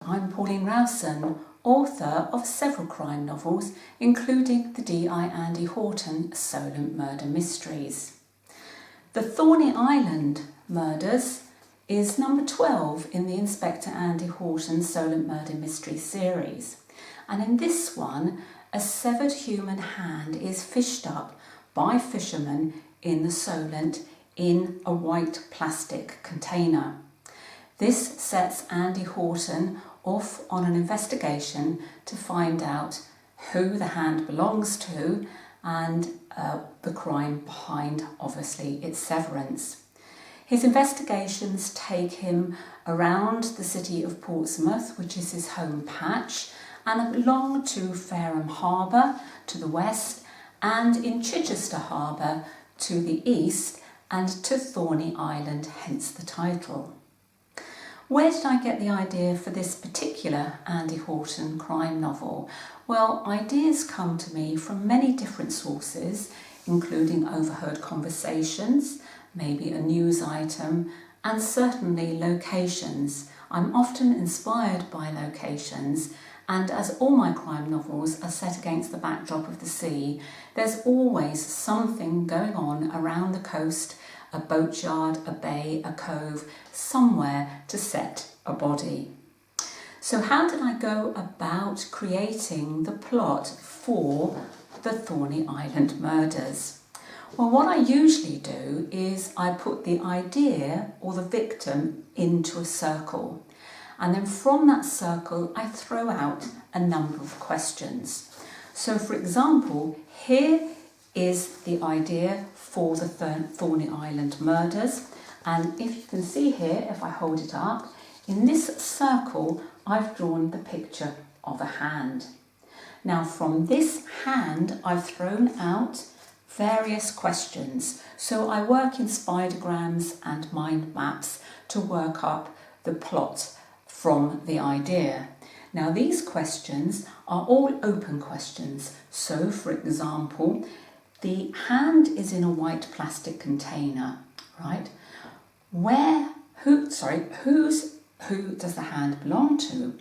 I'm Pauline Rowson, author of several crime novels, including the D.I. Andy Horton Solent Murder Mysteries. The Thorney Island Murders is number 12 in the Inspector Andy Horton Solent Murder Mystery series. And in this one, a severed human hand is fished up by fishermen in the Solent in a white plastic container. This sets Andy Horton off on an investigation to find out who the hand belongs to and the crime behind, obviously, its severance. His investigations take him around the city of Portsmouth, which is his home patch, and along to Fareham Harbour to the west, and in Chichester Harbour to the east, and to Thorney Island, hence the title. Where did I get the idea for this particular Andy Horton crime novel? Well, ideas come to me from many different sources, including overheard conversations, maybe a news item, and certainly locations. I'm often inspired by locations, and as all my crime novels are set against the backdrop of the sea, there's always something going on around the coast, a boatyard, a bay, a cove, somewhere to set a body. So how did I go about creating the plot for the Thorney Island Murders? Well, what I usually do is I put the idea or the victim into a circle, and then from that circle I throw out a number of questions. So for example, here is the idea for the Thorney Island Murders, and if you can see here, if I hold it up, in this circle I've drawn the picture of a hand. Now from this hand I've thrown out various questions, so I work in spidergrams and mind maps to work up the plot from the idea. Now these questions are all open questions, so for example, the hand is in a white plastic container, right? Who does the hand belong to?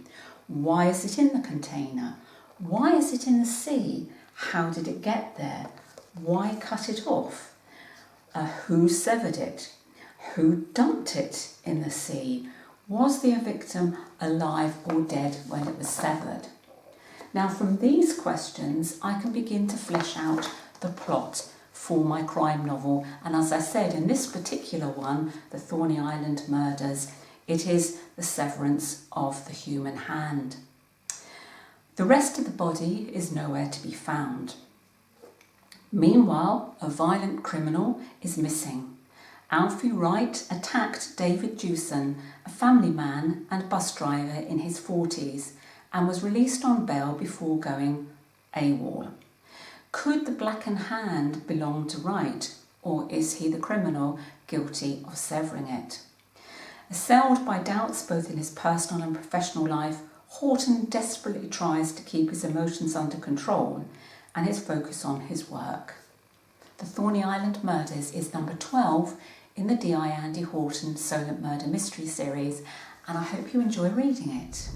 Why is it in the container? Why is it in the sea? How did it get there? Why cut it off? Who severed it? Who dumped it in the sea? Was the victim alive or dead when it was severed? Now from these questions I can begin to flesh out the plot for my crime novel, and as I said, in this particular one, the Thorney Island Murders, it is the severance of the human hand. The rest of the body is nowhere to be found. Meanwhile, a violent criminal is missing. Alfie Wright attacked David Rowson, a family man and bus driver in his 40s, and was released on bail before going AWOL. Could the blackened hand belong to Wright, or is he the criminal guilty of severing it? Assailed by doubts both in his personal and professional life, Horton desperately tries to keep his emotions under control and his focus on his work. The Thorney Island Murders is number 12 in the D.I. Andy Horton Solent Murder Mystery series, and I hope you enjoy reading it.